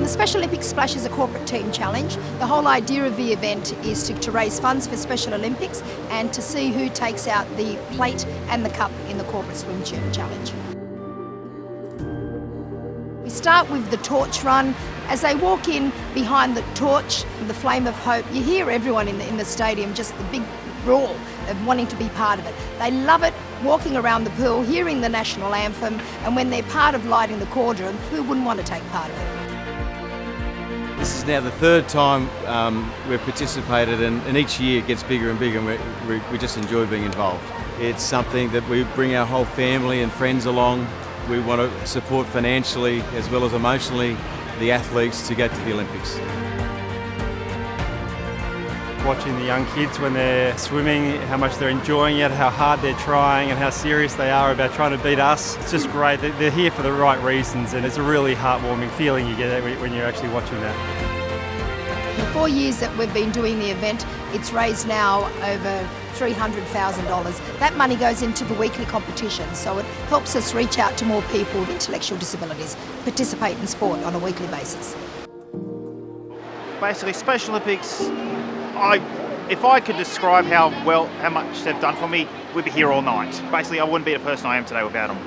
The Special Olympics Splash is a corporate team challenge. The whole idea of the event is to raise funds for Special Olympics and to see who takes out the plate and the cup in the corporate swim challenge. We start with the torch run. As they walk in behind the torch, the flame of hope, you hear everyone in the stadium, just the big roar of wanting to be part of it. They love it, walking around the pool, hearing the national anthem, and when they're part of lighting the cauldron, who wouldn't want to take part of it? This is now the third time we've participated, and each year it gets bigger and bigger, and we just enjoy being involved. It's something that we bring our whole family and friends along. We want to support financially as well as emotionally the athletes to go to the Olympics. Watching the young kids when they're swimming, how much they're enjoying it, how hard they're trying and how serious they are about trying to beat us. It's just great. They're here for the right reasons, and it's a really heartwarming feeling you get when you're actually watching that. The 4 years that we've been doing the event, it's raised now over $300,000. That money goes into the weekly competition, so it helps us reach out to more people with intellectual disabilities, participate in sport on a weekly basis. Basically, Special Olympics, if I could describe how much they've done for me, we'd be here all night. Basically, I wouldn't be the person I am today without them.